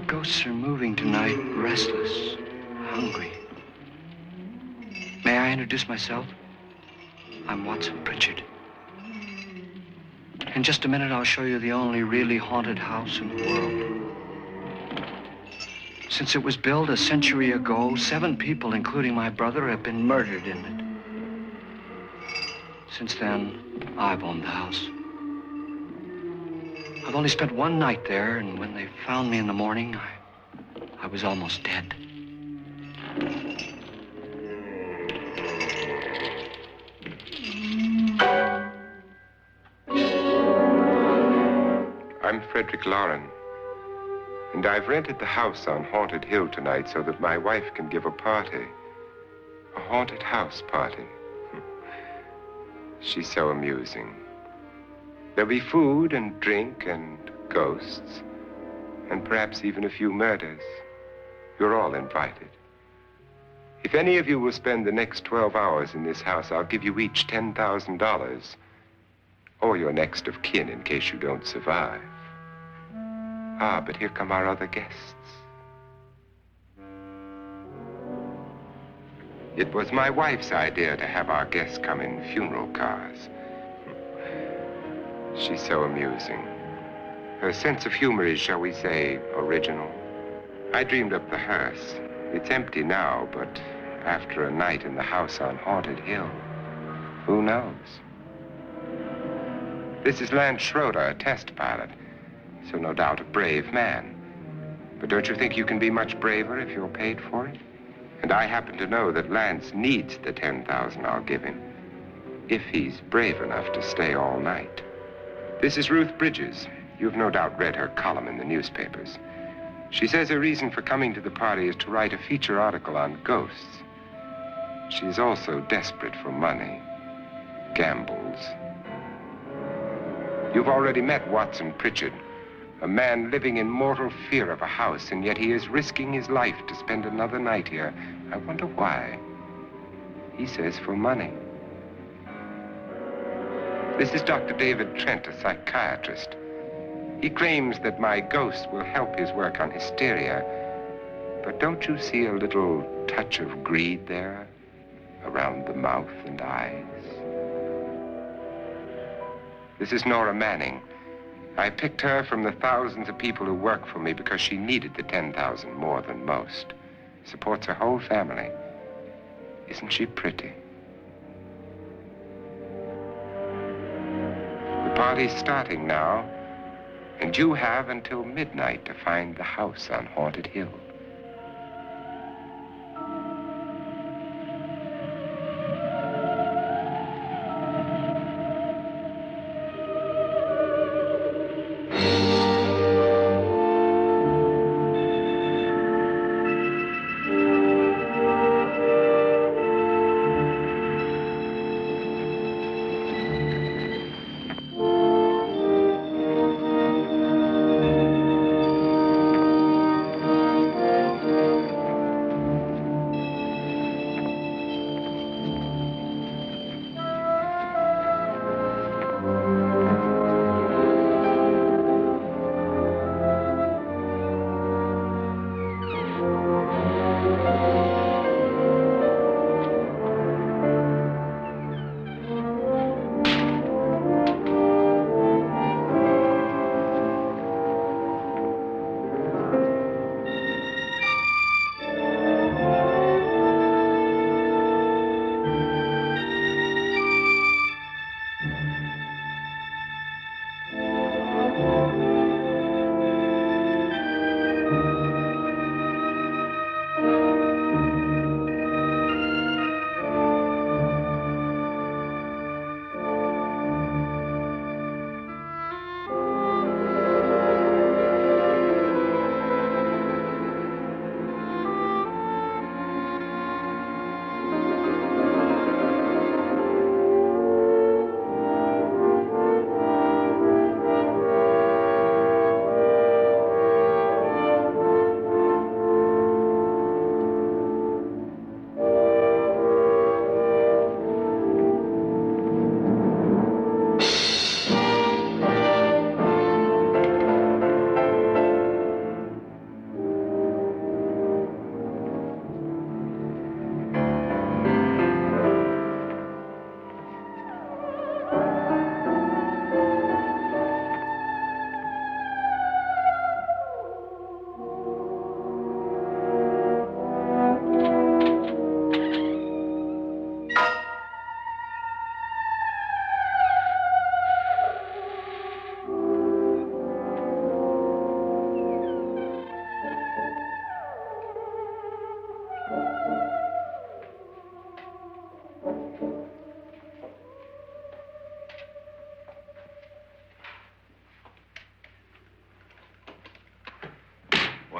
ghosts are moving tonight, restless, hungry. May I introduce myself? I'm Watson Pritchard. In just a minute, I'll show you the only really haunted house in the world. Since it was built a century ago, 7 people, including my brother, have been murdered in it. Since then, I've owned the house. I've only spent one night there, and when they found me in the morning, I was almost dead. I'm Frederick Loren, and I've rented the house on Haunted Hill tonight so that my wife can give a party. A haunted house party. She's so amusing. There'll be food and drink and ghosts, and perhaps even a few murders. You're all invited. If any of you will spend the next 12 hours in this house, I'll give you each $10,000, or your next of kin in case you don't survive. Ah, but here come our other guests. It was my wife's idea to have our guests come in funeral cars. She's so amusing. Her sense of humor is, shall we say, original. I dreamed up the hearse. It's empty now, but after a night in the house on Haunted Hill, who knows? This is Lance Schroeder, a test pilot, so no doubt a brave man. But don't you think you can be much braver if you're paid for it? And I happen to know that Lance needs the $10,000 I'll give him, if he's brave enough to stay all night. This is Ruth Bridges. You've no doubt read her column in the newspapers. She says her reason for coming to the party is to write a feature article on ghosts. She's also desperate for money, gambles. You've already met Watson Pritchard, a man living in mortal fear of a house, and yet he is risking his life to spend another night here. I wonder why. He says for money. This is Dr. David Trent, a psychiatrist. He claims that my ghost will help his work on hysteria. But don't you see a little touch of greed there around the mouth and eyes? This is Nora Manning. I picked her from the thousands of people who work for me because she needed the $10,000 more than most. Supports her whole family. Isn't she pretty? The party's starting now, and you have until midnight to find the house on Haunted Hill.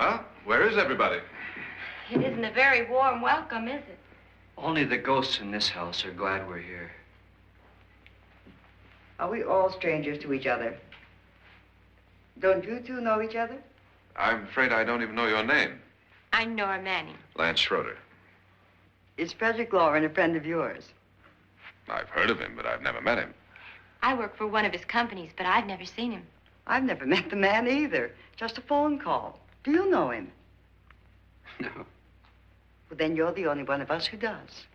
Well, where is everybody? It isn't a very warm welcome, is it? Only the ghosts in this house are glad we're here. Are we all strangers to each other? Don't you two know each other? I'm afraid I don't even know your name. I'm Nora Manning. Lance Schroeder. Is Frederick Loren a friend of yours? I've heard of him, but I've never met him. I work for one of his companies, but I've never seen him. I've never met the man either. Just a phone call. Do you know him? No, Well, then you're the only one of us who does.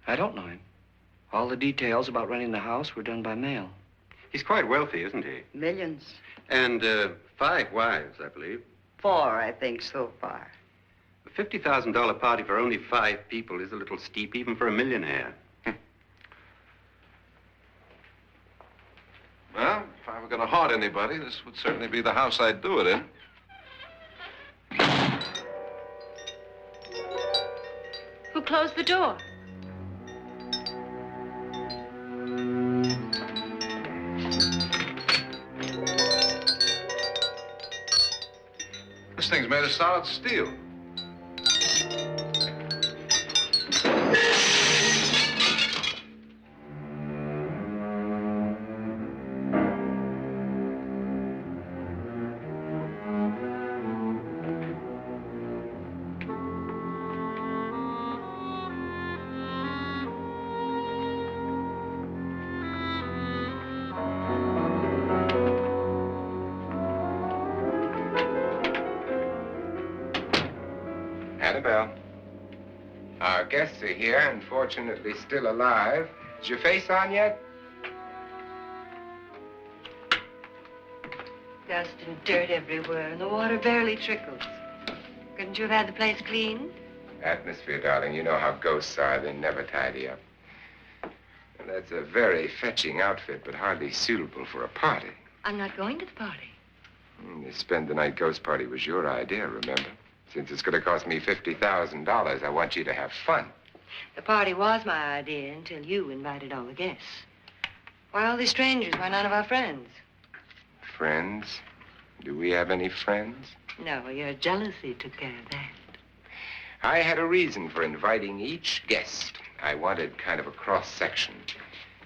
I don't know him. All the details about renting the house were done by mail. He's quite wealthy, isn't he? Millions. And 5 wives, I believe. 4, I think, so far. A $50,000 party for only 5 people is a little steep, even for a millionaire. Well, if I were going to haunt anybody, this would certainly be the house I'd do it in. Who closed the door? This thing's made of solid steel. Annabelle, our guests are here, unfortunately still alive. Is your face on yet? Dust and dirt everywhere, and the water barely trickles. Couldn't you have had the place cleaned? Atmosphere, darling. You know how ghosts are. They never tidy up. And that's a very fetching outfit, but hardly suitable for a party. I'm not going to the party. The spend-the-night ghost party was your idea, remember? Since it's going to cost me $50,000, I want you to have fun. The party was my idea until you invited all the guests. Why all these strangers? Why none of our friends? Friends? Do we have any friends? No, your jealousy took care of that. I had a reason for inviting each guest. I wanted kind of a cross-section.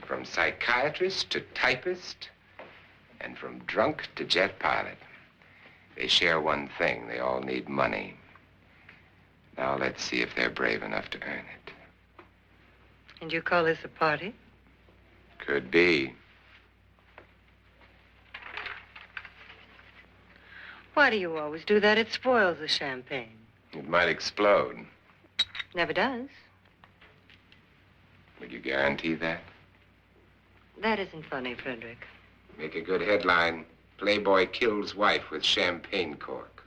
From psychiatrist to typist, and from drunk to jet pilot. They share one thing. They all need money. Now let's see if they're brave enough to earn it. And you call this a party? Could be. Why do you always do that? It spoils the champagne. It might explode. Never does. Would you guarantee that? That isn't funny, Frederick. Make a good headline. Playboy kills wife with champagne cork.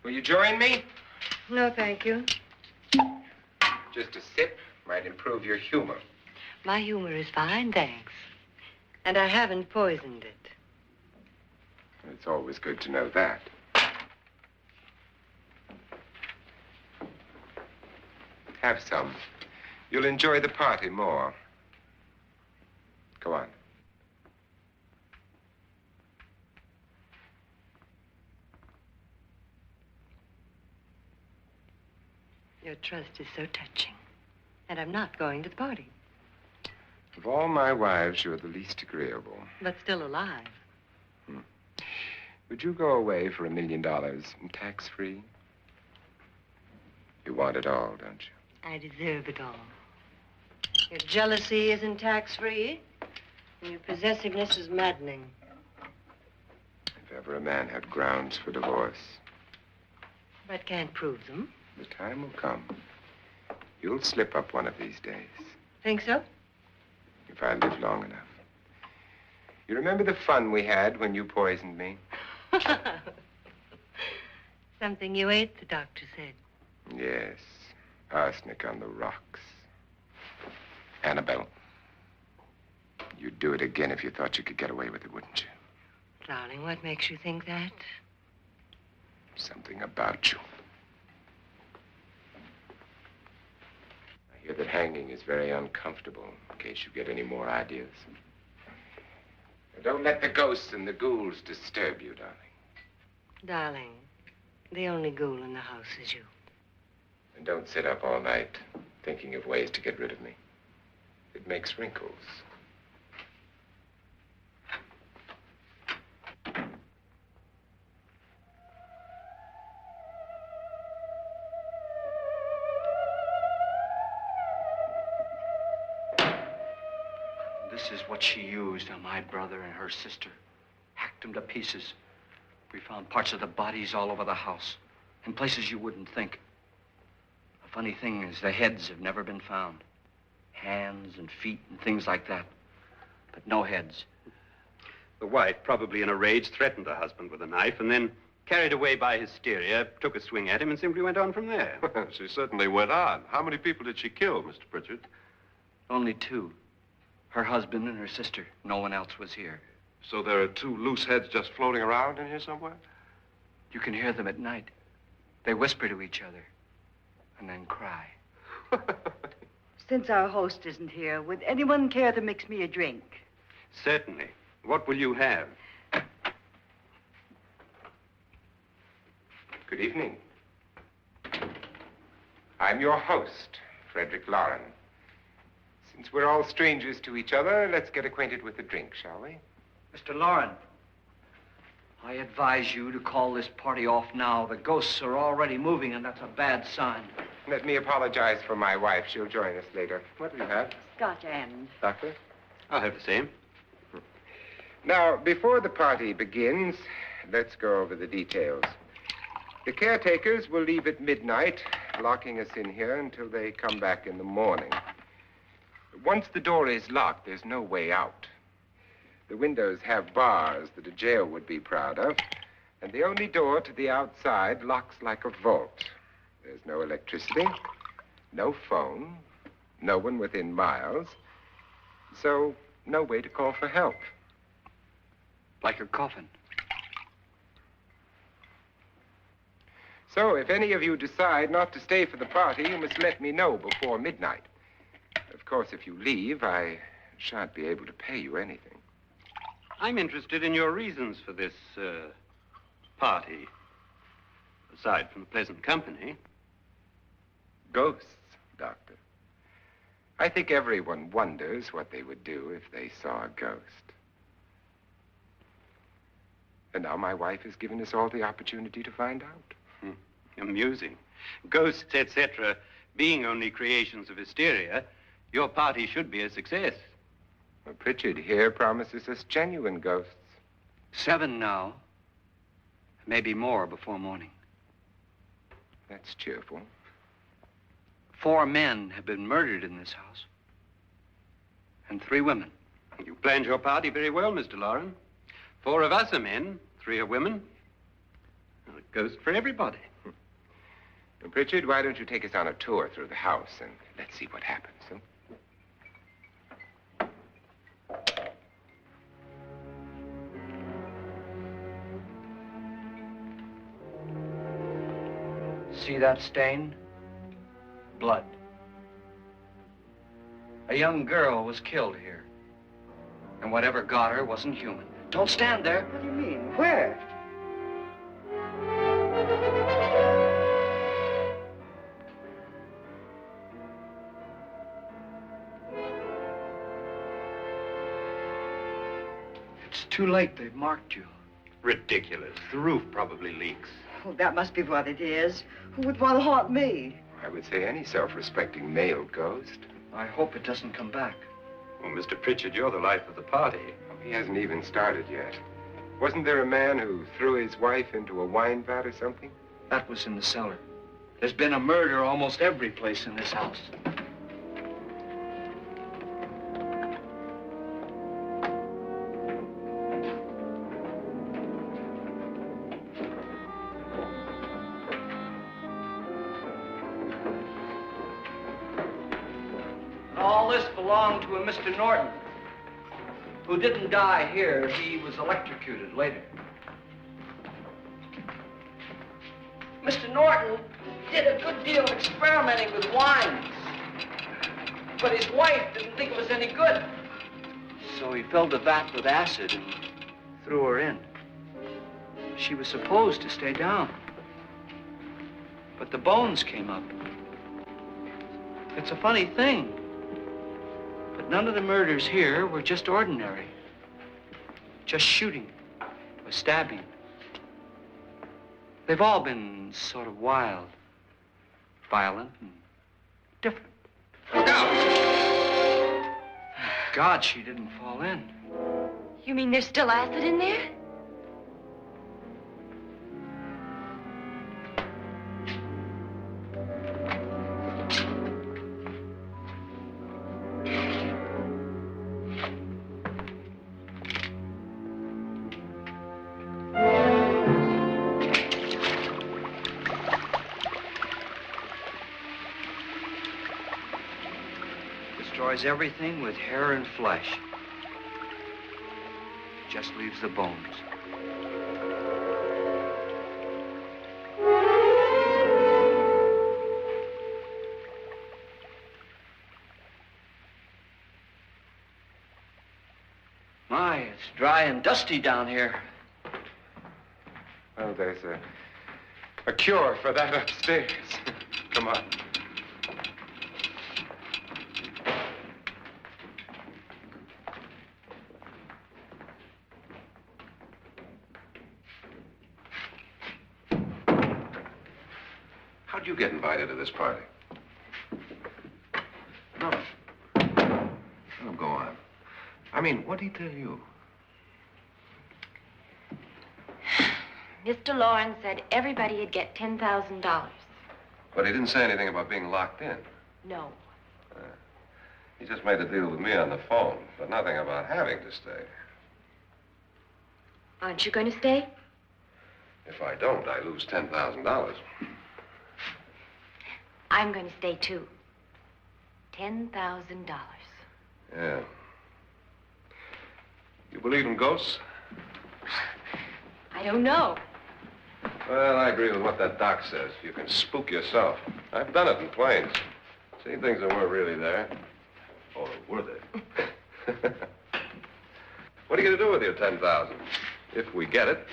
Will you join me? No, thank you. Just a sip might improve your humor. My humor is fine, thanks. And I haven't poisoned it. It's always good to know that. Have some. You'll enjoy the party more. Go on. Your trust is so touching. And I'm not going to the party. Of all my wives, you're the least agreeable. But still alive. Would you go away for $1 million tax-free? You want it all, don't you? I deserve it all. Your jealousy isn't tax-free. And your possessiveness is maddening. If ever a man had grounds for divorce, But can't prove them. the time will come. You'll slip up one of these days. Think so? If I live long enough. You remember the fun we had when you poisoned me? Something you ate, the doctor said. Yes. Arsenic on the rocks. Annabelle, you'd do it again if you thought you could get away with it, wouldn't you? Darling, what makes you think that? Something about you. I hear that hanging is very uncomfortable, in case you get any more ideas. Don't let the ghosts and the ghouls disturb you, darling. Darling, the only ghoul in the house is you. And don't sit up all night thinking of ways to get rid of me. It makes wrinkles. This is what she used on my brother and her sister. Hacked them to pieces. We found parts of the bodies all over the house, in places you wouldn't think. The funny thing is the heads have never been found. Hands and feet and things like that. But no heads. The wife, probably in a rage, threatened her husband with a knife and then, carried away by hysteria, took a swing at him and simply went on from there. She certainly went on. How many people did she kill, Mr. Pritchard? Only two. Her husband and her sister. No one else was here. So there are two loose heads just floating around in here somewhere? You can hear them at night. They whisper to each other and then cry. Since our host isn't here, would anyone care to mix me a drink? Certainly. What will you have? Good evening. I'm your host, Frederick Loren. Since we're all strangers to each other, let's get acquainted with a drink, shall we? Mr. Loren, I advise you to call this party off now. The ghosts are already moving, and that's a bad sign. Let me apologize for my wife. She'll join us later. What do you have? Scotch and. Doctor? I'll have the same. Now, before the party begins, let's go over the details. The caretakers will leave at midnight, locking us in here until they come back in the morning. Once the door is locked, there's no way out. The windows have bars that a jail would be proud of, and the only door to the outside locks like a vault. There's no electricity, no phone, no one within miles, so no way to call for help. Like a coffin. So if any of you decide not to stay for the party, you must let me know before midnight. Of course, if you leave, I shan't be able to pay you anything. I'm interested in your reasons for this, party. Aside from the pleasant company. Ghosts, Doctor. I think everyone wonders what they would do if they saw a ghost. And now my wife has given us all the opportunity to find out. Amusing. Ghosts, etc., being only creations of hysteria, your party should be a success. Well, Pritchard here promises us genuine ghosts. 7 now. Maybe more before morning. That's cheerful. 4 men have been murdered in this house. And 3 women. You planned your party very well, Mr. Loren. 4 of us are men, 3 are women. A ghost for everybody. Well, Pritchard, why don't you take us on a tour through the house and let's see what happens, huh? See that stain? Blood. A young girl was killed here. And whatever got her wasn't human. Don't stand there. What do you mean? Where? It's too late. They've marked you. Ridiculous. The roof probably leaks. Oh, that must be what it is. Who would want to haunt me? I would say any self-respecting male ghost. I hope it doesn't come back. Well, Mr. Pritchard, you're the life of the party. He hasn't even started yet. Wasn't there a man who threw his wife into a wine vat or something? That was in the cellar. There's been a murder almost every place in this house. All this belonged to a Mr. Norton, who didn't die here. He was electrocuted later. Mr. Norton did a good deal of experimenting with wines, but his wife didn't think it was any good. So he filled the vat with acid and threw her in. She was supposed to stay down. But the bones came up. It's a funny thing. But none of the murders here were just ordinary. Just shooting or stabbing. They've all been sort of wild, violent, and different. Look out! God, she didn't fall in. You mean there's still acid in there? Destroys everything with hair and flesh. Just leaves the bones. My, it's dry and dusty down here. Well, there's a cure for that upstairs. Come on. How'd you get invited to this party? No. Oh, go on. I mean, what'd he tell you? Mr. Loren said everybody'd get $10,000. But he didn't say anything about being locked in. No. He just made the deal with me on the phone, but nothing about having to stay. Aren't you going to stay? If I don't, I lose $10,000. I'm going to stay, too. $10,000. Yeah. You believe in ghosts? I don't know. Well, I agree with what that doc says. You can spook yourself. I've done it in planes. Seen things that weren't really there. Or were they? What are you going to do with your $10,000? If we get it.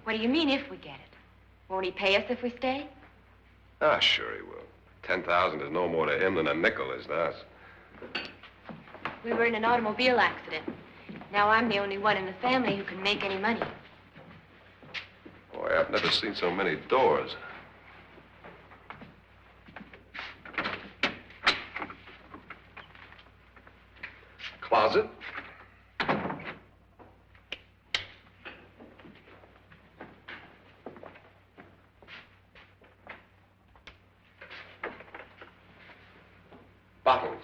What do you mean, if we get it? Won't he pay us if we stay? Ah, sure he will. 10,000 is no more to him than a nickel is to us. We were in an automobile accident. Now I'm the only one in the family who can make any money. Boy, I've never seen so many doors. Closet. Bottles.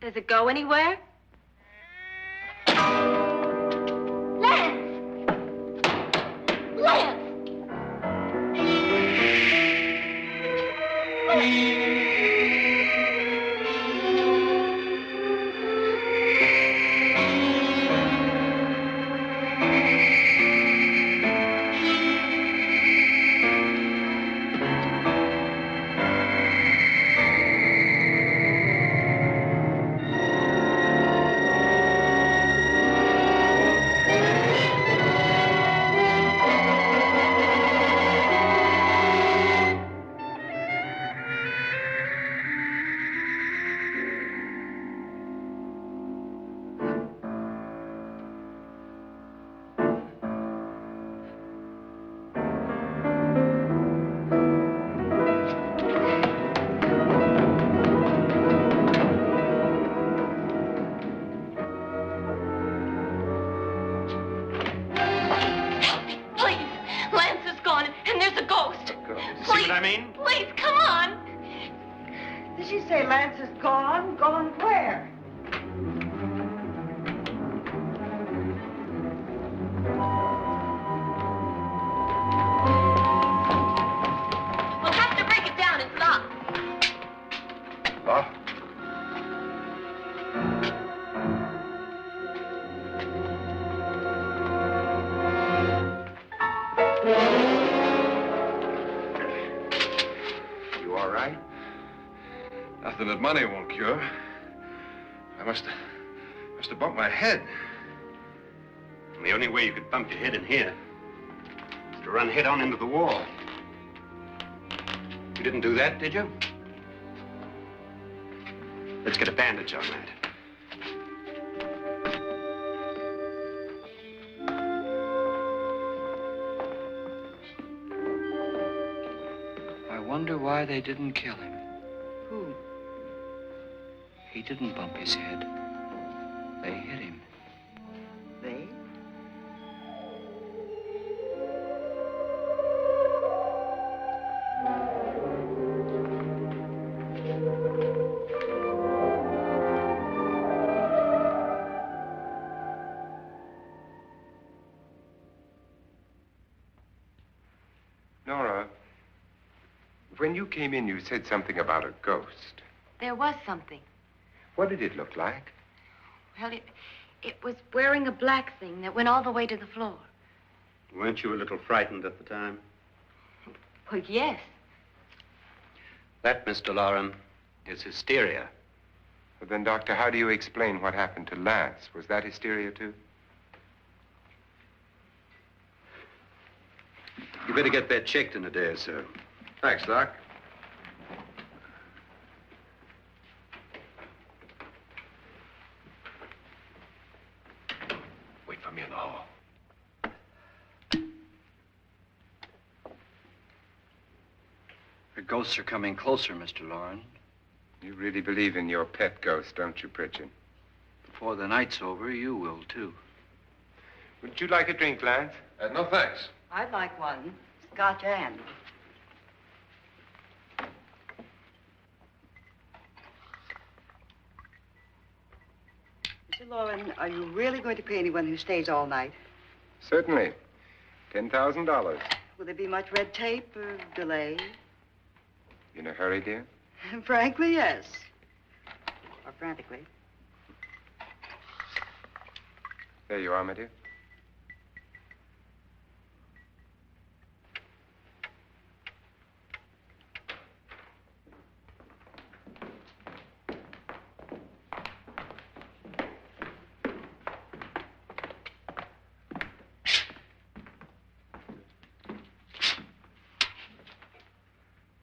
Does it go anywhere? Lance! Lance! Please, come on. Did she say Lance is gone? Gone where? We'll have to break it down. It's locked. Huh? that money won't cure. I must have bumped my head. And the only way you could bump your head in here is to run head on into the wall. You didn't do that, did you? Let's get a bandage on that. I wonder why they didn't kill him. Who? He didn't bump his head. They hit him. They? Nora, when you came in, you said something about a ghost. There was something. What did it look like? Well, it was wearing a black thing that went all the way to the floor. Weren't you a little frightened at the time? Well, yes. That, Mr. Loren, is hysteria. Well, then, Doctor, how do you explain what happened to Lance? Was that hysteria, too? You better get that checked in a day or so. Thanks, Doc. Wait for me in the hall. The ghosts are coming closer, Mr. Loren. You really believe in your pet ghost, don't you, Pritchard? Before the night's over, you will, too. Would you like a drink, Lance? No, thanks. I'd like one. Scotch and. Mr. Loren, are you really going to pay anyone who stays all night? Certainly. $10,000. Will there be much red tape or delay? In a hurry, dear? Frankly, yes. Or frantically. There you are, my dear.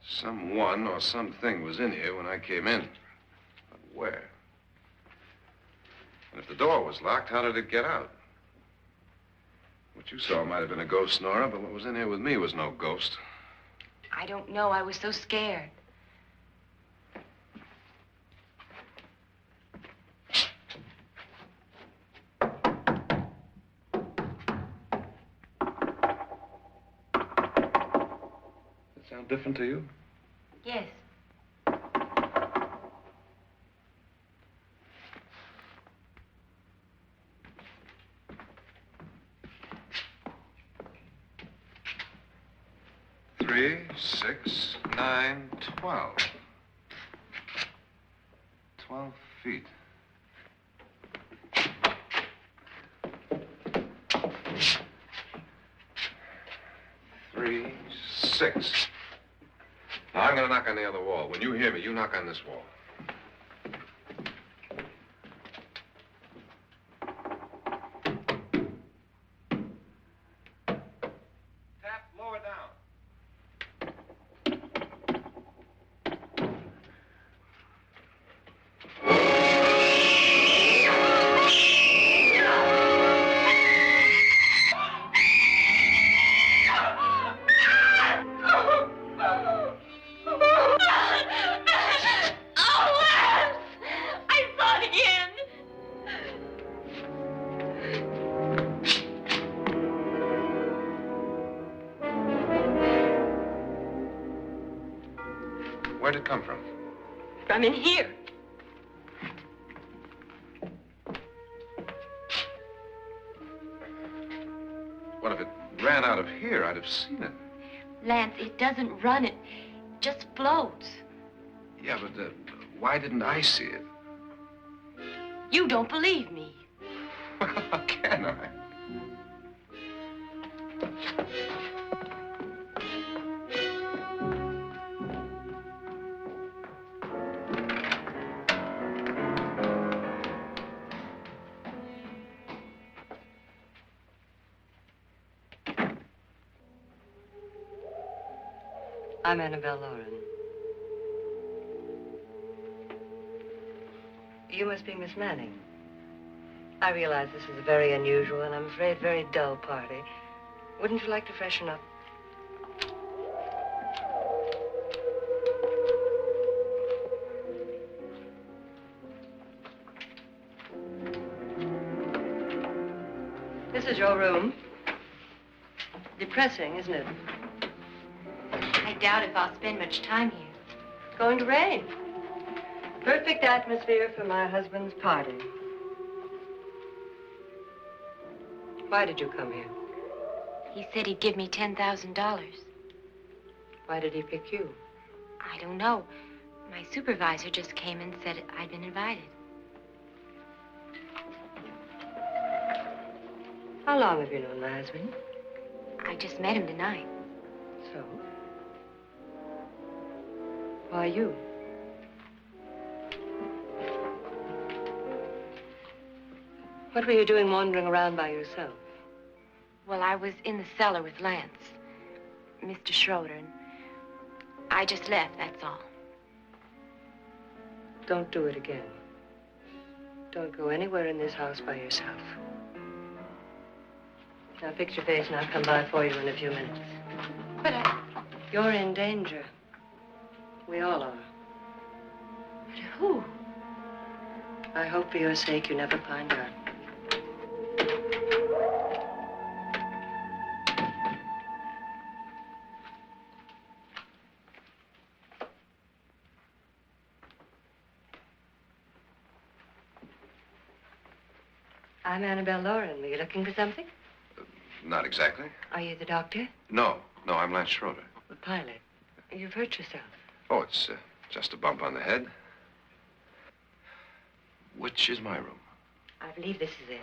Someone or something was in here when I came in. But where? And if the door was locked, how did it get out? What you saw might have been a ghost, Nora, but what was in here with me was no ghost. I don't know. I was so scared. Does that sound different to you? Yes. Three, 6, 9, 12. 12 feet. Three, 6. Now, I'm going to knock on the other wall. When you hear me, you knock on this wall. Tap lower down. Where'd it come from? From in here. What if it ran out of here? I'd have seen it. Lance, it doesn't run. It just floats. Yeah, but why didn't I see it? You don't believe me. Well, how can I? I'm Annabelle Loren. You must be Miss Manning. I realize this is a very unusual and I'm afraid very dull party. Wouldn't you like to freshen up? This is your room. Depressing, isn't it? I doubt if I'll spend much time here. It's going to rain. Perfect atmosphere for my husband's party. Why did you come here? He said he'd give me $10,000. Why did he pick you? I don't know. My supervisor just came and said I'd been invited. How long have you known my husband? I just met him tonight. So? Why you? What were you doing wandering around by yourself? Well, I was in the cellar with Lance, Mr. Schroeder, and I just left, that's all. Don't do it again. Don't go anywhere in this house by yourself. Now fix your face and I'll come by for you in a few minutes. But You're in danger. We all are. But who? I hope for your sake you never find out. I'm Annabelle Loren. Were you looking for something? Not exactly. Are you the doctor? No, I'm Lance Schroeder. The pilot. You've hurt yourself. Oh, it's just a bump on the head. Which is my room? I believe this is it.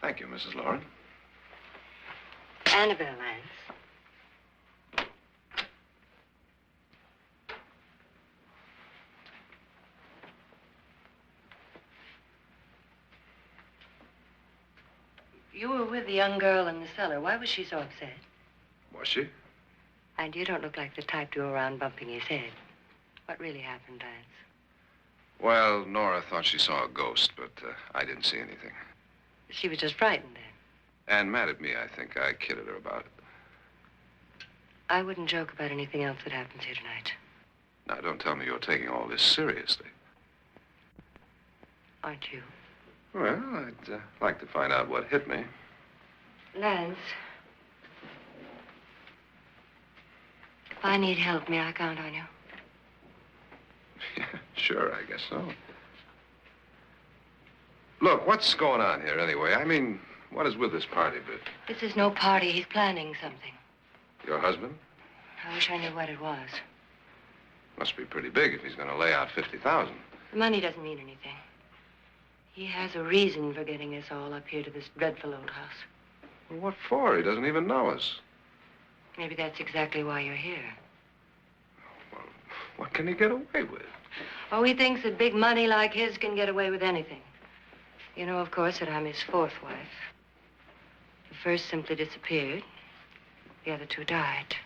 Thank you, Mrs. Loren. Annabelle, Lance. You were with the young girl in the cellar. Why was she so upset? Was she? And you don't look like the type to go around bumping his head. What really happened, Lance? Well, Nora thought she saw a ghost, but I didn't see anything. She was just frightened then. And mad at me, I think. I kidded her about it. I wouldn't joke about anything else that happens here tonight. Now, don't tell me you're taking all this seriously. Aren't you? Well, I'd like to find out what hit me. Lance. If I need help, may I count on you? Yeah, sure, I guess so. Look, what's going on here anyway? I mean, what is with this party bit? This is no party. He's planning something. Your husband? I wish I knew what it was. Must be pretty big if he's going to lay out 50,000. The money doesn't mean anything. He has a reason for getting us all up here to this dreadful old house. Well, what for? He doesn't even know us. Maybe that's exactly why you're here. Well, what can he get away with? Oh, he thinks that big money like his can get away with anything. You know, of course, that I'm his fourth wife. The first simply disappeared. The other two died.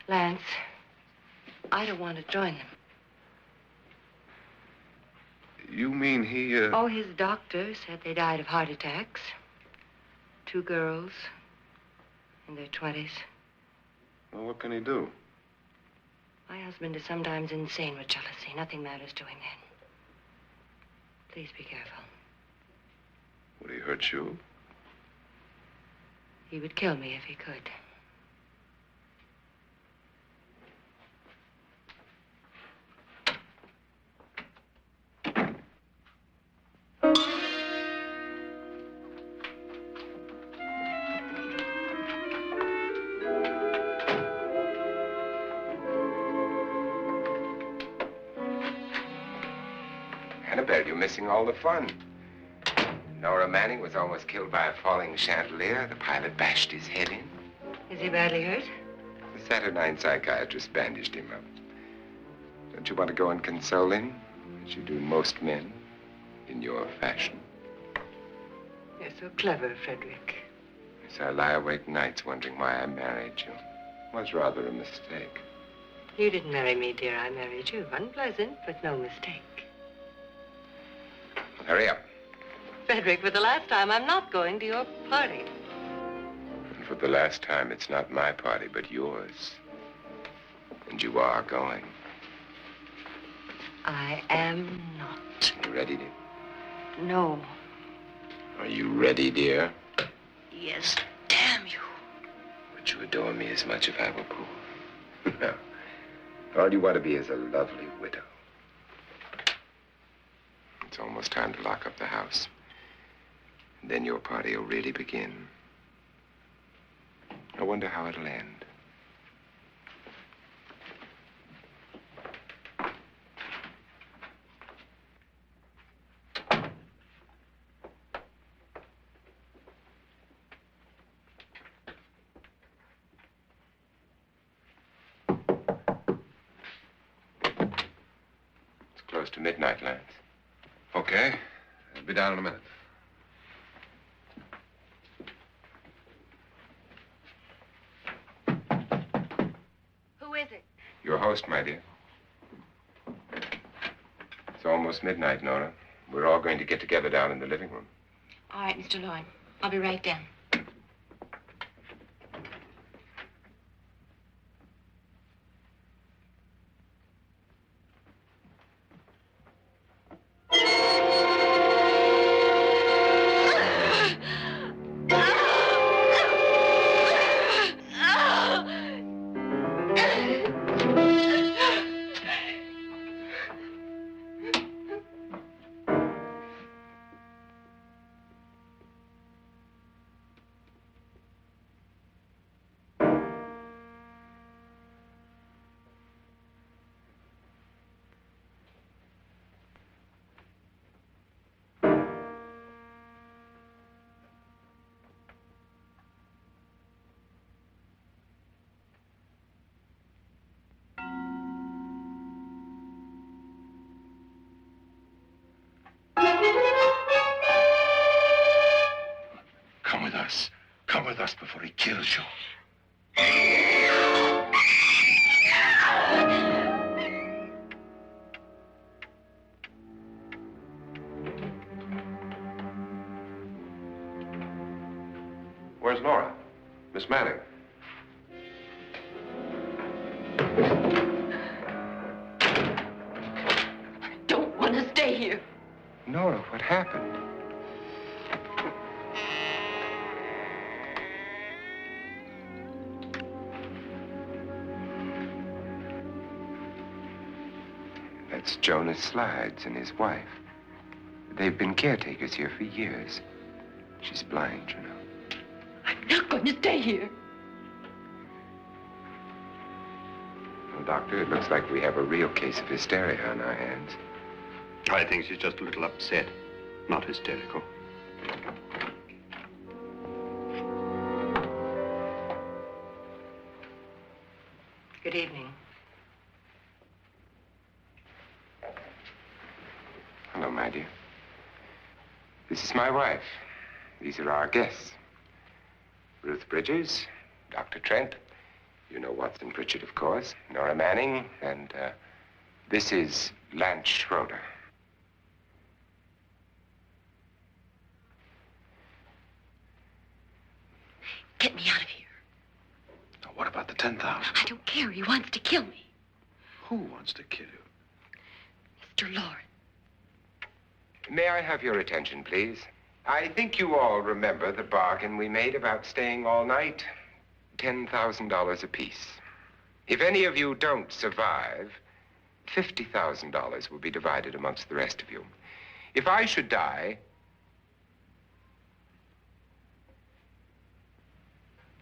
Lance, I don't want to join them. You mean he, Oh, his doctor said they died of heart attacks. 2 girls in their 20s. Well, what can he do? My husband is sometimes insane with jealousy. Nothing matters to him then. Please be careful. Would he hurt you? He would kill me if he could. Annabelle, you're missing all the fun. Nora Manning was almost killed by a falling chandelier. The pilot bashed his head in. Is he badly hurt? The Saturnine psychiatrist bandaged him up. Don't you want to go and console him, as you do most men, in your fashion? You're so clever, Frederick. So I lie awake nights wondering why I married you. Was rather a mistake. You didn't marry me, dear. I married you. Unpleasant, but no mistake. Hurry up. Frederick, for the last time, I'm not going to your party. And for the last time, it's not my party, but yours. And you are going. I am not. You ready, dear? No. Are you ready, dear? Yes, damn you. Would you adore me as much if I were poor? No. All you want to be is a lovely widow. It's almost time to lock up the house. And then your party will really begin. I wonder how it'll end. Close to midnight, Lance. Okay. I'll be down in a minute. Who is it? Your host, my dear. It's almost midnight, Nora. We're all going to get together down in the living room. All right, Mr. Loren. I'll be right down. Come with us before he kills you. Where's Laura? Miss Manning. I don't want to stay here. Nora, what happened? That's Jonas Slides and his wife. They've been caretakers here for years. She's blind, you know. I'm not going to stay here. Well, Doctor, it looks like we have a real case of hysteria on our hands. I think she's just a little upset, not hysterical. Good evening. Hello, my dear. This is my wife. These are our guests. Ruth Bridges, Dr. Trent. You know Watson Pritchard, of course. Nora Manning, and this is Lance Schroeder. Get me out of here. Now, what about the 10,000? I don't care. He wants to kill me. Who wants to kill you? Mr. Loren. May I have your attention, please? I think you all remember the bargain we made about staying all night. $10,000 apiece. If any of you don't survive, $50,000 will be divided amongst the rest of you. If I should die,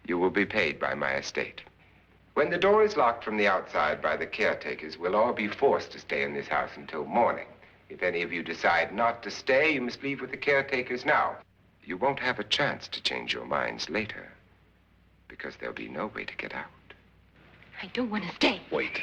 you will be paid by my estate. When the door is locked from the outside by the caretakers, we'll all be forced to stay in this house until morning. If any of you decide not to stay, you must leave with the caretakers now. You won't have a chance to change your minds later, because there'll be no way to get out. I don't want to stay. Wait.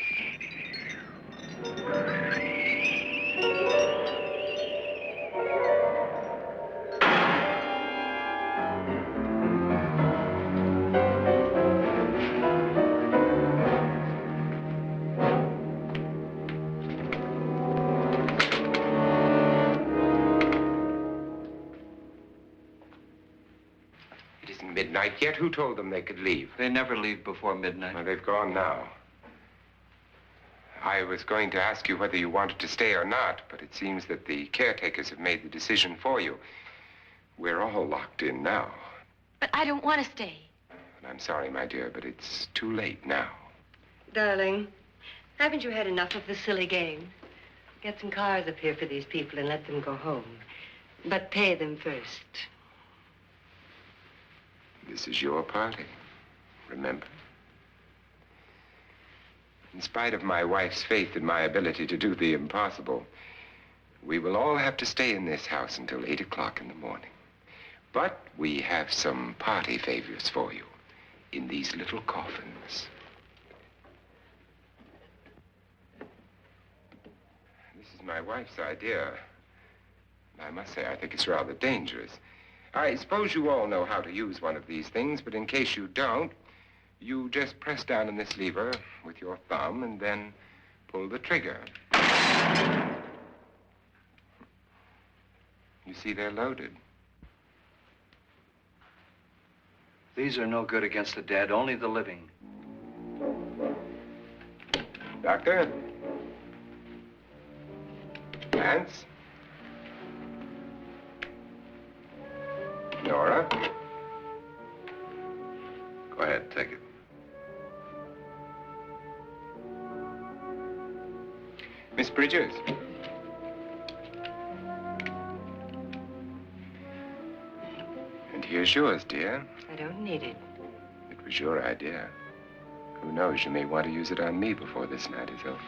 midnight yet. Who told them they could leave? They never leave before midnight. Well, they've gone now. I was going to ask you whether you wanted to stay or not, but it seems that the caretakers have made the decision for you. We're all locked in now. But I don't want to stay. And I'm sorry, my dear, but it's too late now. Darling, haven't you had enough of the silly game? Get some cars up here for these people and let them go home. But pay them first. This is your party, remember? In spite of my wife's faith in my ability to do the impossible, we will all have to stay in this house until 8 o'clock in the morning. But we have some party favors for you in these little coffins. This is my wife's idea. I must say, I think it's rather dangerous. I suppose you all know how to use one of these things, but in case you don't, you just press down on this lever with your thumb and then pull the trigger. You see, they're loaded. These are no good against the dead, only the living. Doctor? Lance? Nora? Go ahead, take it. Miss Bridges? And here's yours, dear. I don't need it. It was your idea. Who knows, you may want to use it on me before this night is over.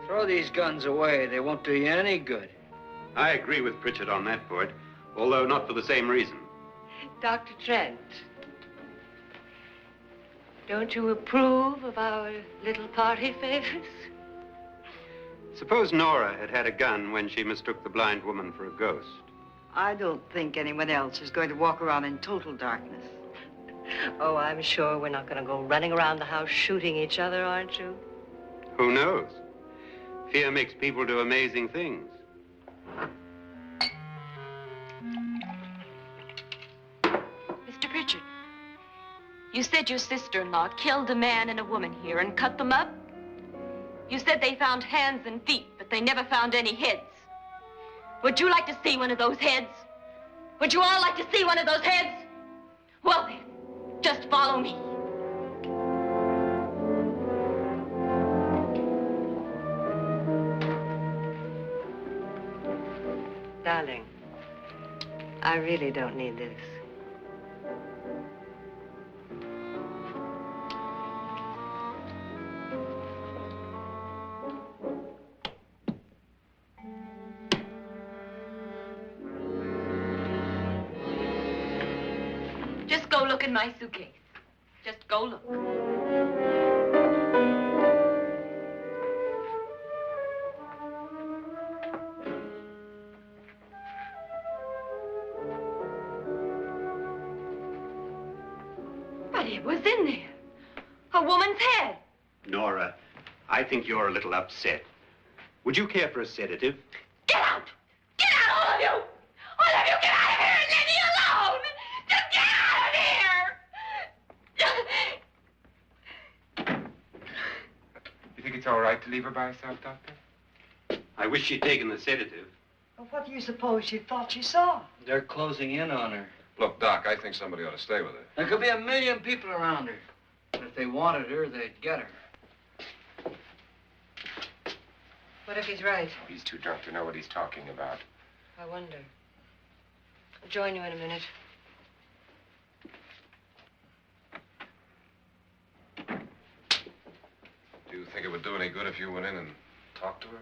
Throw these guns away. They won't do you any good. I agree with Pritchard on that point, although not for the same reason. Dr. Trent, don't you approve of our little party favors? Suppose Nora had had a gun when she mistook the blind woman for a ghost. I don't think anyone else is going to walk around in total darkness. Oh, I'm sure we're not going to go running around the house shooting each other, aren't you? Who knows? Fear makes people do amazing things. Mr. Pritchard, you said your sister-in-law killed a man and a woman here and cut them up? You said they found hands and feet, but they never found any heads. Would you like to see one of those heads? Would you all like to see one of those heads? Well then, just follow me. Darling, I really don't need this. Just go look in my suitcase. Just go look. But it was in there. A woman's head. Nora, I think you're a little upset. Would you care for a sedative? Get out! Get out, all of you! All of you, get out of here and leave me alone! Just get out of here! You think it's all right to leave her by herself, Doctor? I wish she'd taken the sedative. Well, what do you suppose she thought she saw? They're closing in on her. Look, Doc, I think somebody ought to stay with her. There could be 1,000,000 people around her. But if they wanted her, they'd get her. What if he's right? He's too drunk to know what he's talking about. I wonder. I'll join you in a minute. Do you think it would do any good if you went in and talked to her?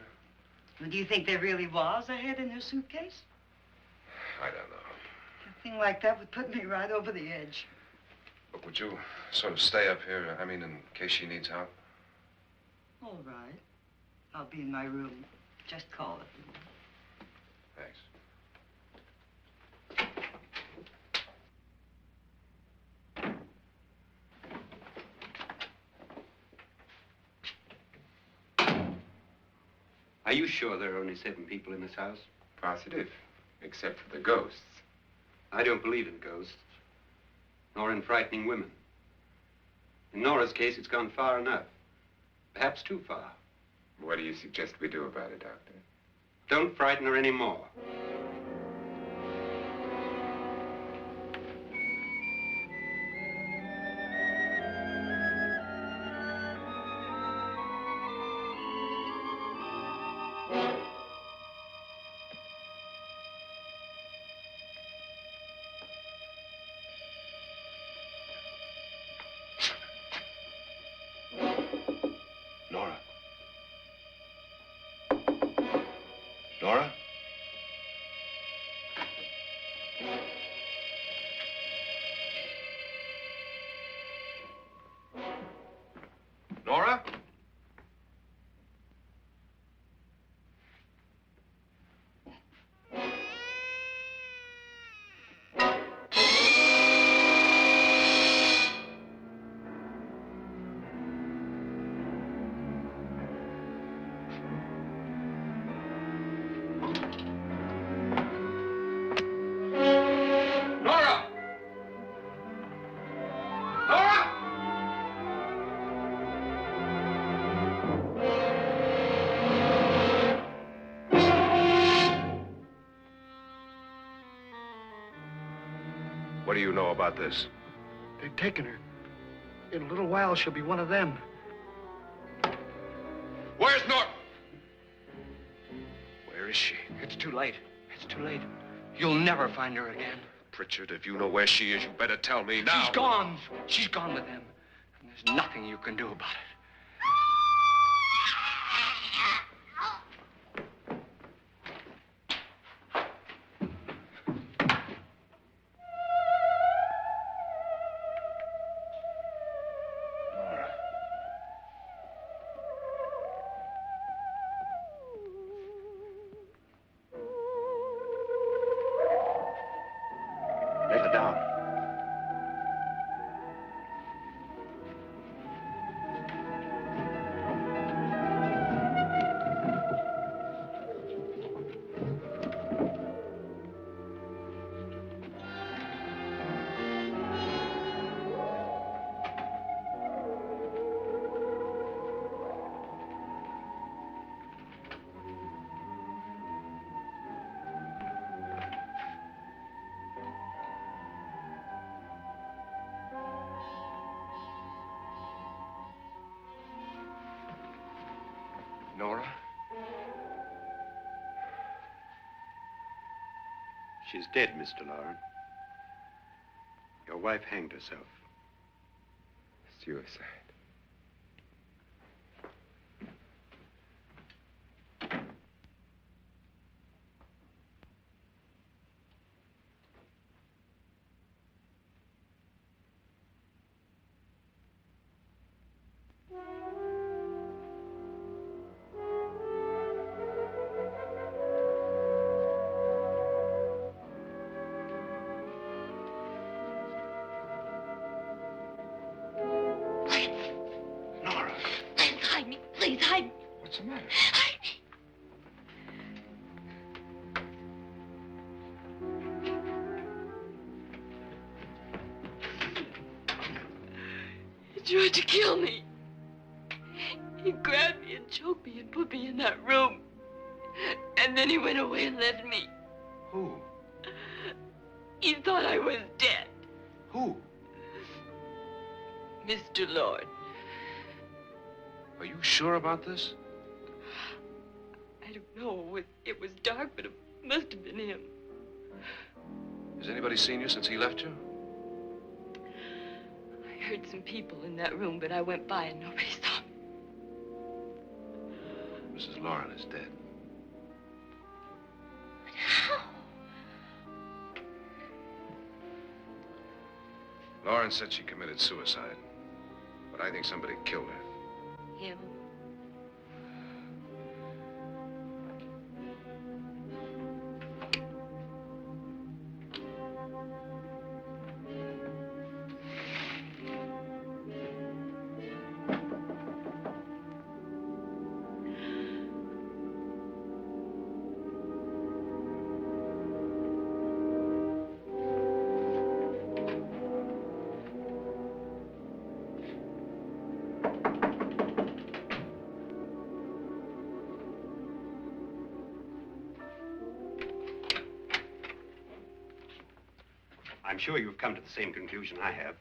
Well, do you think there really was a head in her suitcase? I don't know. A thing like that would put me right over the edge. But would you sort of stay up here, I mean, in case she needs help? All right. I'll be in my room. Just call it. Thanks. Are you sure there are only 7 people in this house? Positive, except for the ghosts. I don't believe in ghosts, nor in frightening women. In Nora's case, it's gone far enough. Perhaps too far. What do you suggest we do about it, Doctor? Don't frighten her anymore. Nora? Nora? Nora? Nora! Nora! What do you know about this? They've taken her. In a little while, she'll be one of them. Where's Nora? Where is she? It's too late. It's too late. You'll never find her again. Pritchard, if you know where she is, you better tell me now. She's gone. She's gone with them. And there's nothing you can do about it. Nora. Let her down. Nora? She's dead, Mr. Loren. Your wife hanged herself. Suicide. Nora, Hide me, please, hide me. what's the matter? Hide me. He tried to kill me. He grabbed me and choked me and put me in that room. And then he went away and left me. Who? He thought I was dead. Who? Mr. Lord. Are you sure about this? I don't know. It was dark, but it must have been him. Has anybody seen you since he left you? I heard some people in that room, but I went by and nobody saw me. Mrs. Loren is dead. How? Loren said she committed suicide, but I think somebody killed her. Him? I'm sure you've come to the same conclusion I have.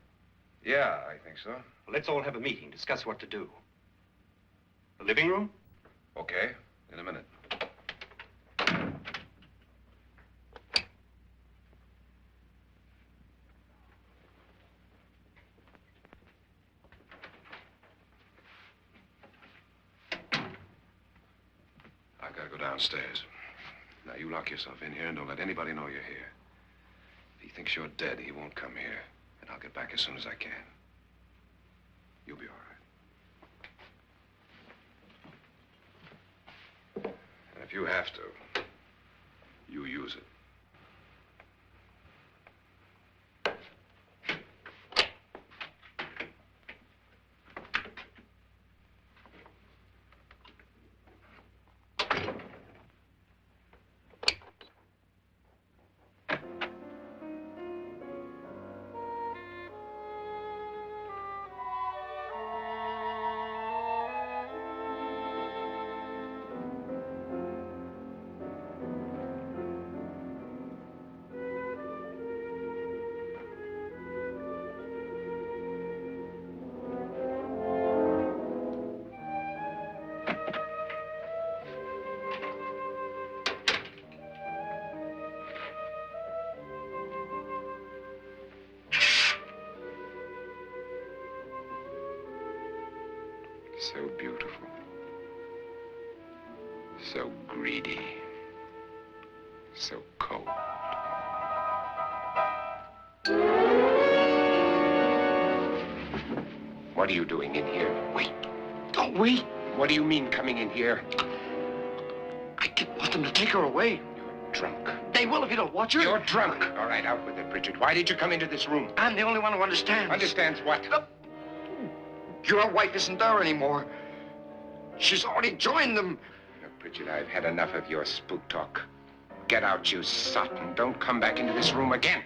Yeah, I think so. Well, let's all have a meeting, discuss what to do. The living room? Okay, in a minute. I've got to go downstairs. Now, you lock yourself in here and don't let anybody know you're here. If he thinks you're dead, he won't come here. And I'll get back as soon as I can. You'll be all right. And if you have to, you use it. So beautiful. So greedy. So cold. What are you doing in here? Wait. Don't wait. What do you mean coming in here? I didn't want them to take her away. You're drunk. They will if you don't watch her. You're drunk. All right, out with it, Bridget. Why did you come into this room? I'm the only one who understands. Understands what? Your wife isn't there anymore. She's already joined them. Look, Bridget, I've had enough of your spook talk. Get out, you sot, and don't come back into this room again.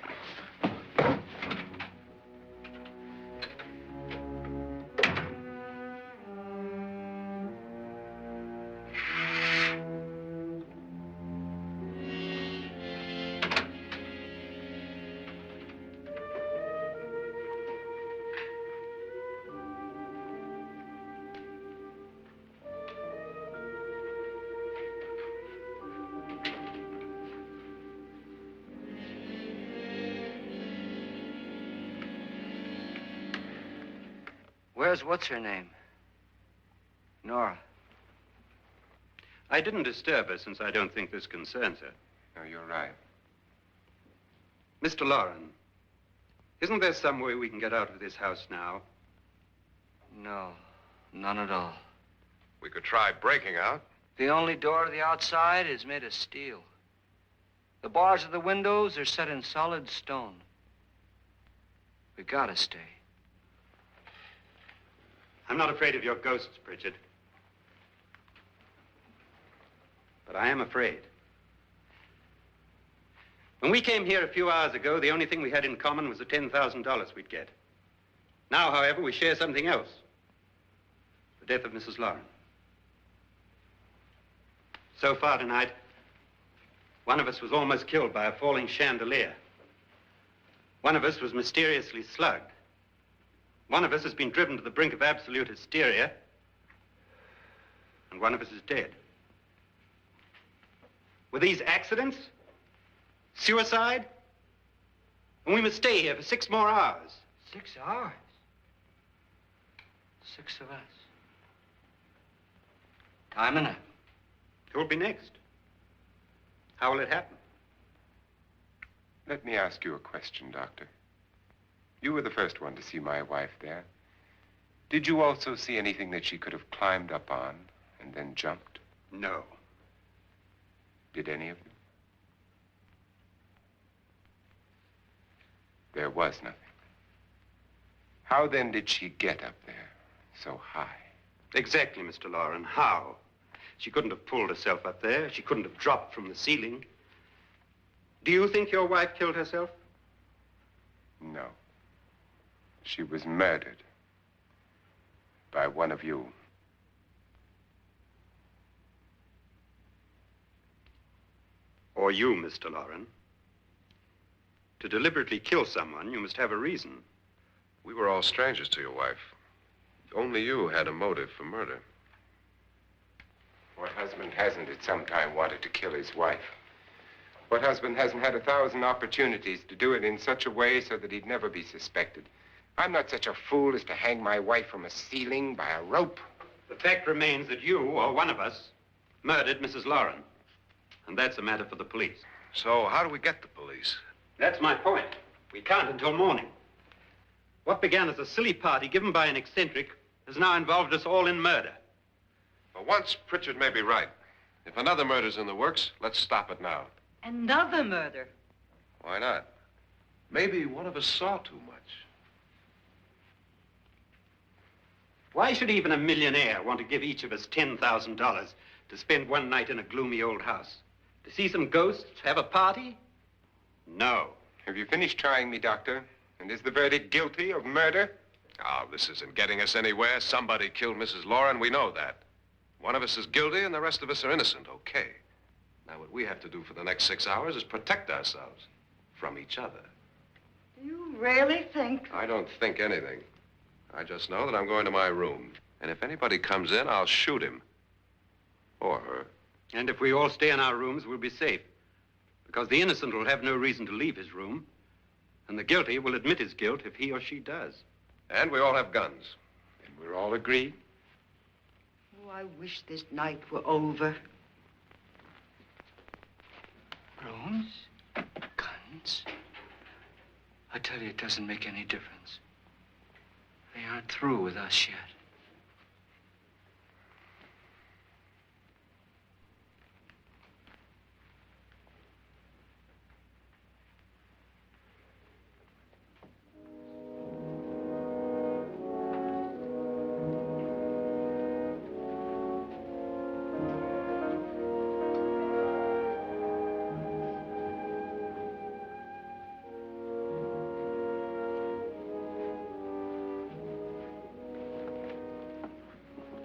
Where's what's-her-name? Nora. I didn't disturb her since I don't think this concerns her. No, you're right. Mr. Loren, isn't there some way we can get out of this house now? No, none at all. We could try breaking out. The only door to the outside is made of steel. The bars of the windows are set in solid stone. We gotta stay. I'm not afraid of your ghosts, Bridget. But I am afraid. When we came here a few hours ago, the only thing we had in common was the $10,000 we'd get. Now, however, we share something else. The death of Mrs. Loren. So far tonight, one of us was almost killed by a falling chandelier. One of us was mysteriously slugged. One of us has been driven to the brink of absolute hysteria, and one of us is dead. Were these accidents? Suicide? And we must stay here for 6 more hours. 6 hours? 6 of us. Time enough. Who will be next? How will it happen? Let me ask you a question, Doctor. You were the first one to see my wife there. Did you also see anything that she could have climbed up on and then jumped? No. Did any of you? There was nothing. How then did she get up there so high? Exactly, Mr. Loren. How? She couldn't have pulled herself up there. She couldn't have dropped from the ceiling. Do you think your wife killed herself? No. She was murdered by one of you. Or you, Mr. Loren. To deliberately kill someone, you must have a reason. We were all strangers to your wife. Only you had a motive for murder. What husband hasn't at some time wanted to kill his wife? What husband hasn't had 1,000 opportunities to do it in such a way so that he'd never be suspected? I'm not such a fool as to hang my wife from a ceiling by a rope. The fact remains that you, or one of us, murdered Mrs. Loren. And that's a matter for the police. So how do we get the police? That's my point. We can't until morning. What began as a silly party given by an eccentric has now involved us all in murder. For once, Pritchard may be right. If another murder's in the works, let's stop it now. Another murder? Why not? Maybe one of us saw too much. Why should even a millionaire want to give each of us $10,000 to spend one night in a gloomy old house? To see some ghosts, have a party? No. Have you finished trying me, Doctor? And is the verdict guilty of murder? Oh, this isn't getting us anywhere. Somebody killed Mrs. Loren. We know that. One of us is guilty and the rest of us are innocent, okay. Now, what we have to do for the next 6 hours is protect ourselves from each other. You really think? I don't think anything. I just know that I'm going to my room. And if anybody comes in, I'll shoot him. Or her. And if we all stay in our rooms, we'll be safe. Because the innocent will have no reason to leave his room. And the guilty will admit his guilt if he or she does. And we all have guns. And we're all agreed? Oh, I wish this night were over. Rooms? Guns? I tell you, it doesn't make any difference. They aren't through with us yet.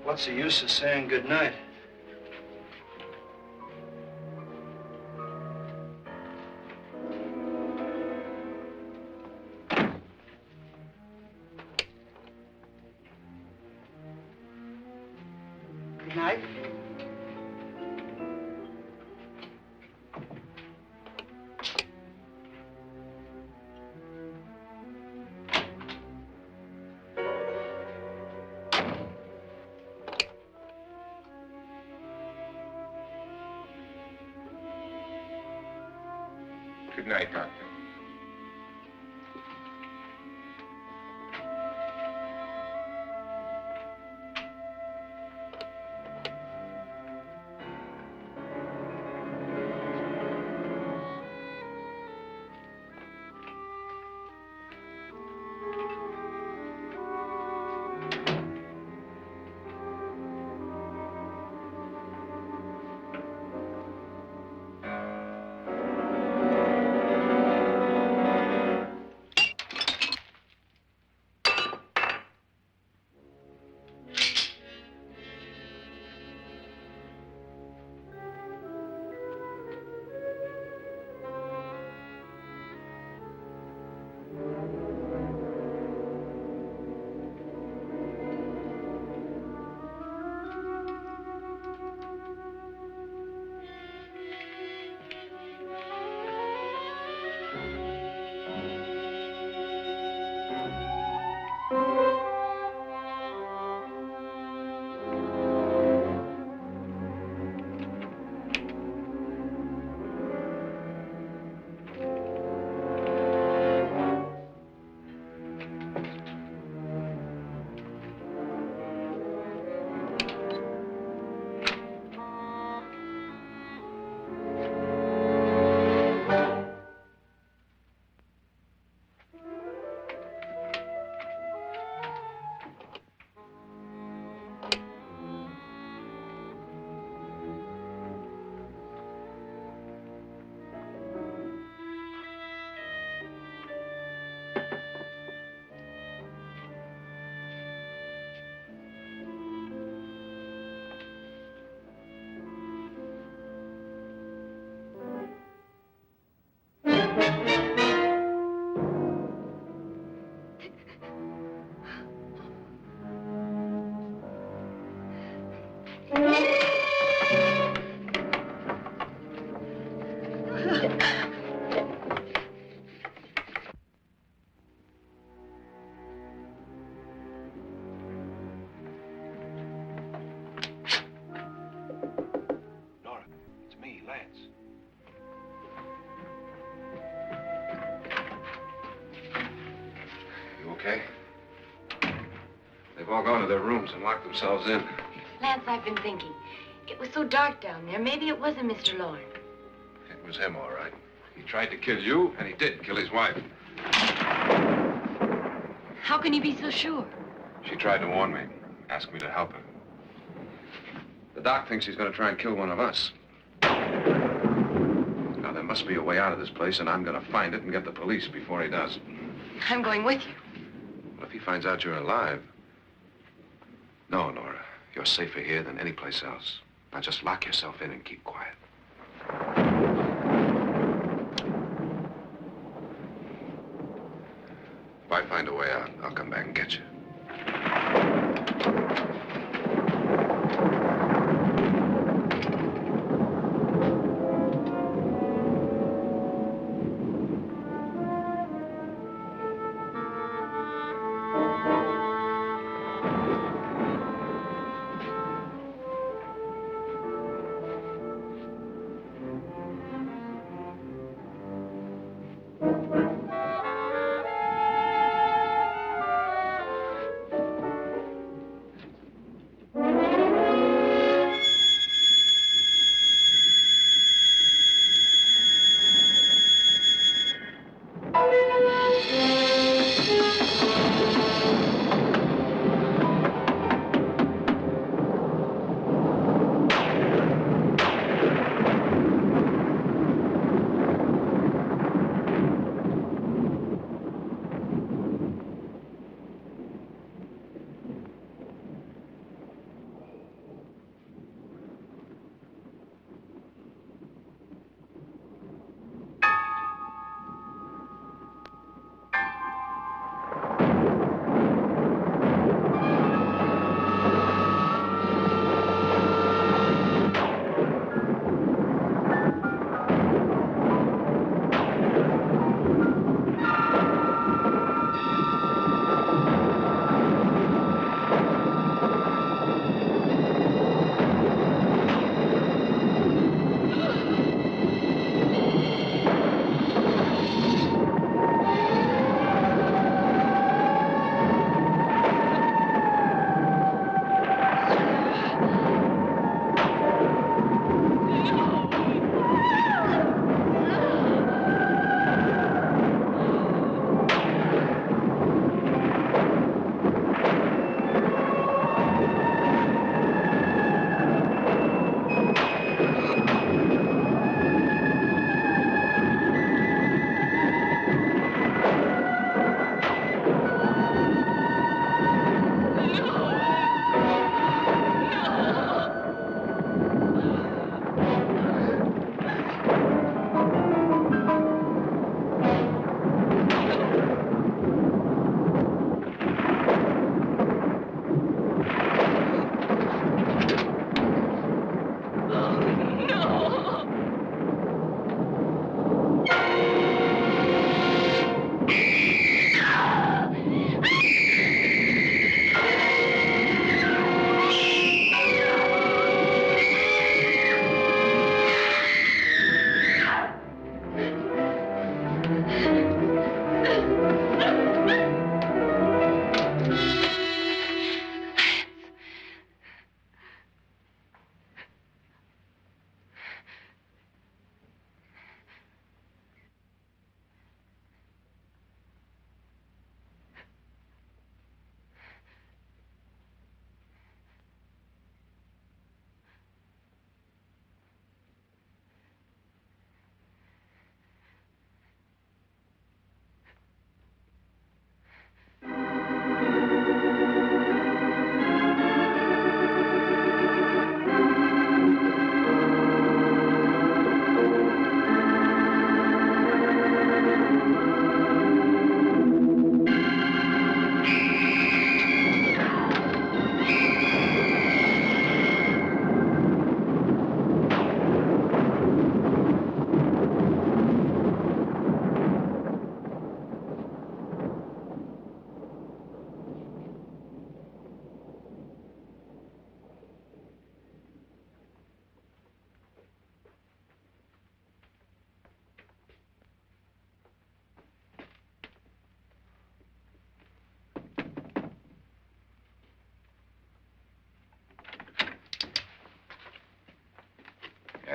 What's the use of saying goodnight? Good night. Good night, Doctor. Nora, it's me, Lance. You okay? They've all gone to their rooms and locked themselves in. Lance, I've been thinking. It was so dark down there. Maybe it wasn't Mr. Loren. It was him, all right. He tried to kill you, and he did kill his wife. How can you be so sure? She tried to warn me, asked me to help her. The doc thinks he's going to try and kill one of us. Now, there must be a way out of this place, and I'm going to find it and get the police before he does. I'm going with you. Well, if he finds out you're alive... No, Nora. You're safer here than any place else. Now, just lock yourself in and keep quiet. If I find a way out, I'll come back and get you.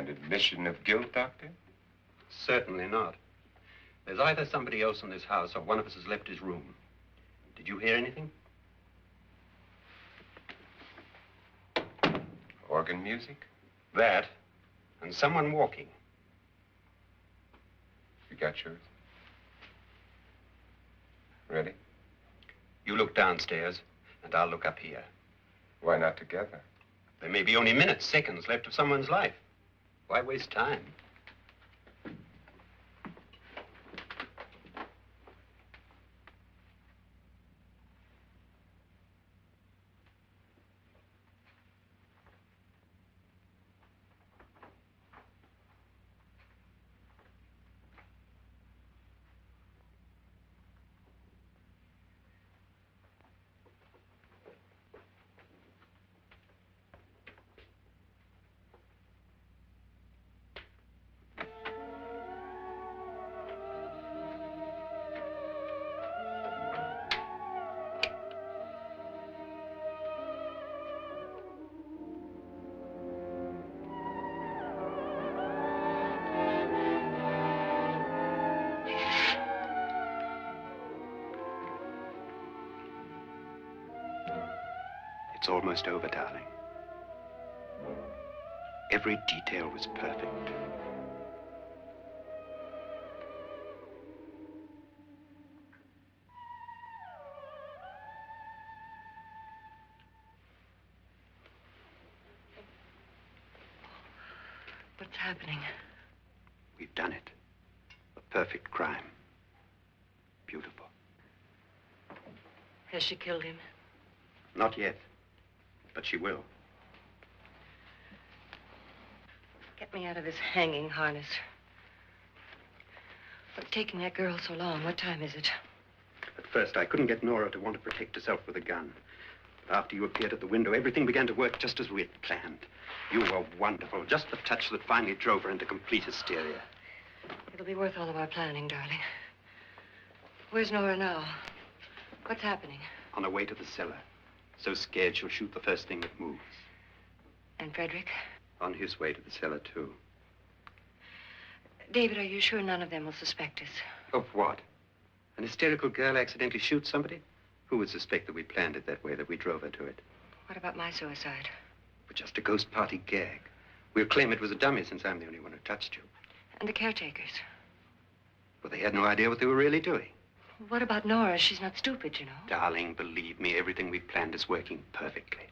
An admission of guilt, Doctor? Certainly not. There's either somebody else in this house or one of us has left his room. Did you hear anything? Organ music? That, and someone walking. You got yours? Ready? You look downstairs, and I'll look up here. Why not together? There may be only minutes, seconds left of someone's life. Why waste time? It's almost over, darling. Every detail was perfect. What's happening? We've done it. A perfect crime. Beautiful. Has she killed him? Not yet, but she will. Get me out of this hanging harness. What's taking that girl so long? What time is it? At first, I couldn't get Nora to want to protect herself with a gun. But after you appeared at the window, everything began to work just as we had planned. You were wonderful. Just the touch that finally drove her into complete hysteria. It'll be worth all of our planning, darling. Where's Nora now? What's happening? On her way to the cellar. So scared she'll shoot the first thing that moves. And Frederick? On his way to the cellar, too. David, are you sure none of them will suspect us? Of what? An hysterical girl accidentally shoots somebody? Who would suspect that we planned it that way, that we drove her to it? What about my suicide? But just a ghost party gag. We'll claim it was a dummy since I'm the only one who touched you. And the caretakers? Well, they had no idea what they were really doing. What about Nora? She's not stupid, you know. Darling, believe me, everything we planned is working perfectly.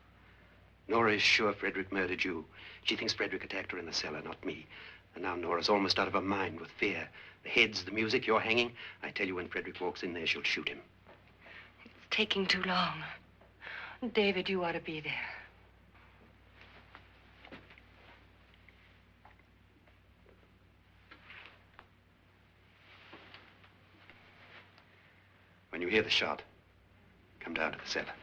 Nora is sure Frederick murdered you. She thinks Frederick attacked her in the cellar, not me. And now Nora's almost out of her mind with fear. The heads, the music, you're hanging. I tell you, when Frederick walks in there, she'll shoot him. It's taking too long. David, you ought to be there. When you hear the shot, come down to the cellar.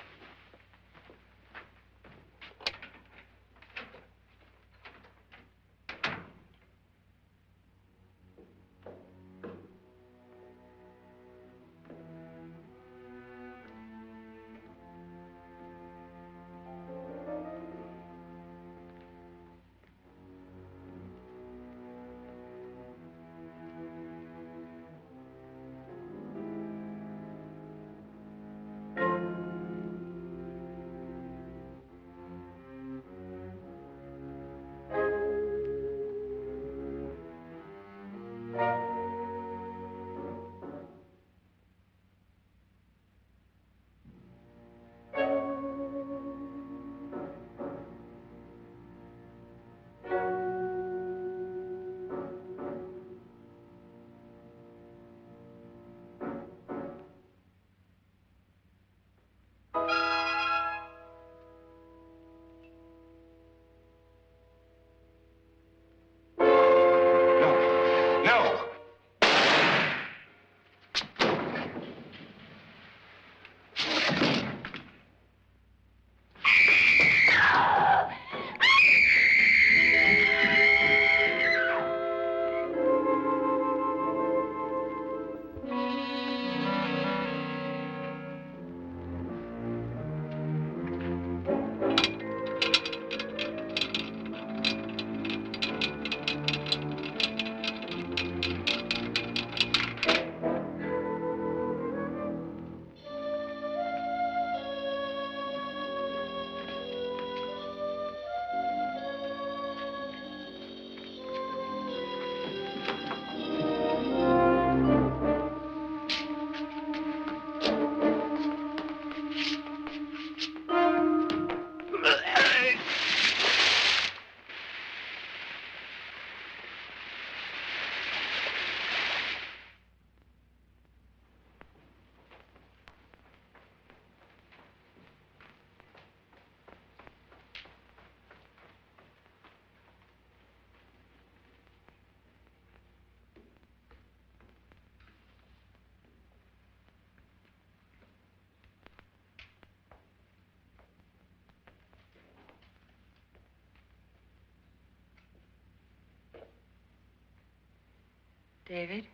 David?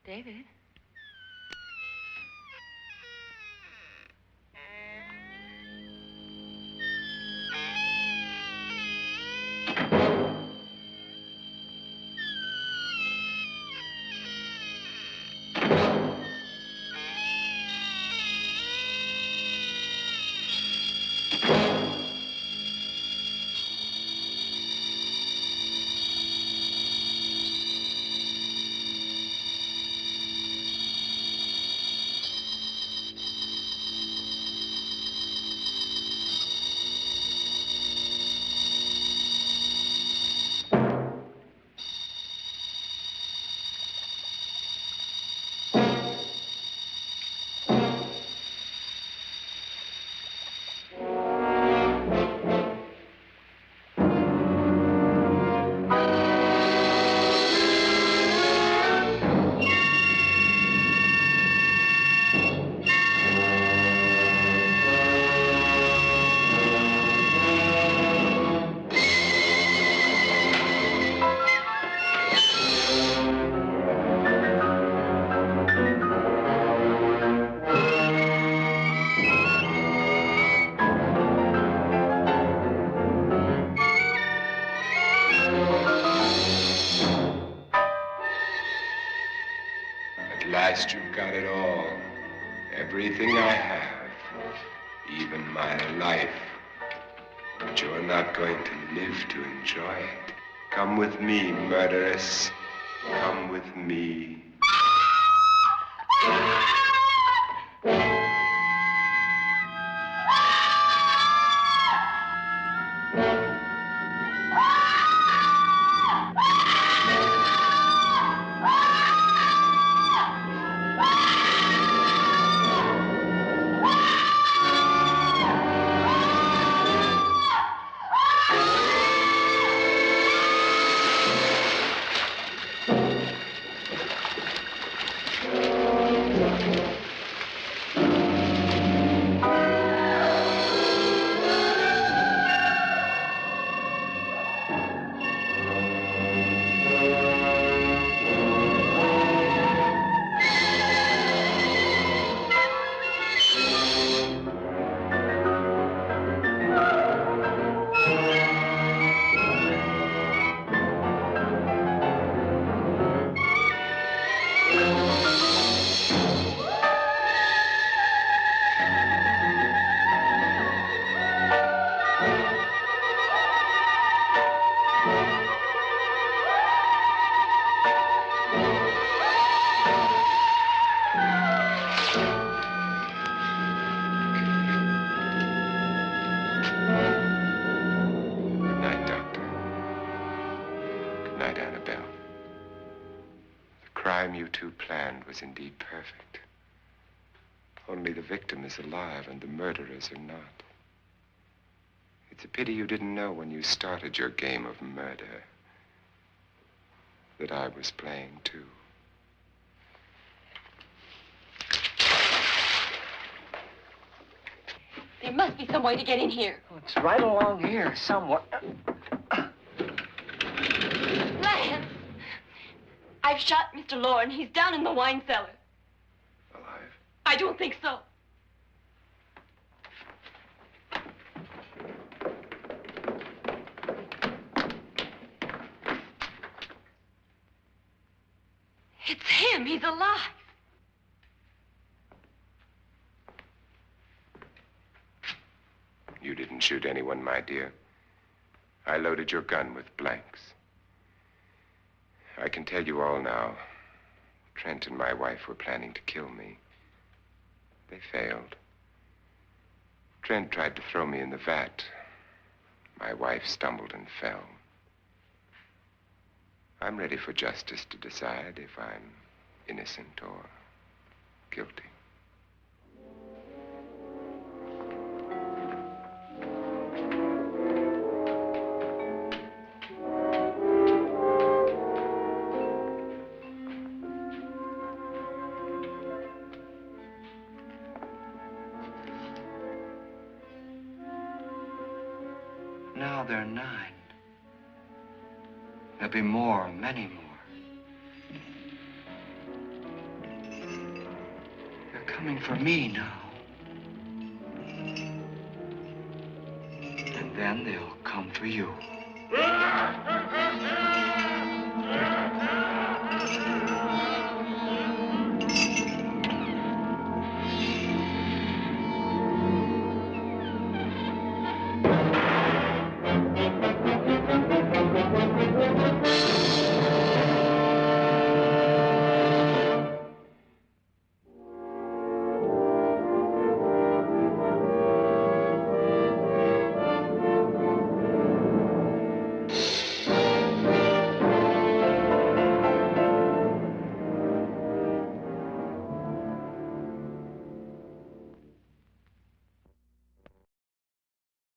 David? At last you've got it all. Everything I have. Even my life. But you're not going to live to enjoy it. Come with me, murderess. Come with me. Annabelle. The crime you two planned was indeed perfect. Only the victim is alive and the murderers are not. It's a pity you didn't know when you started your game of murder that I was playing too. There must be some way to get in here. Oh, it's right along here somewhere. Lance! I've shot Mr. Loren. He's down in the wine cellar. Alive? I don't think so. It's him. He's alive. You didn't shoot anyone, my dear. I loaded your gun with blanks. I can tell you all now. Trent and my wife were planning to kill me. They failed. Trent tried to throw me in the vat. My wife stumbled and fell. I'm ready for justice to decide if I'm innocent or guilty. Now they're 9. There'll be more, many more. They're coming for me now. And then they'll come for you.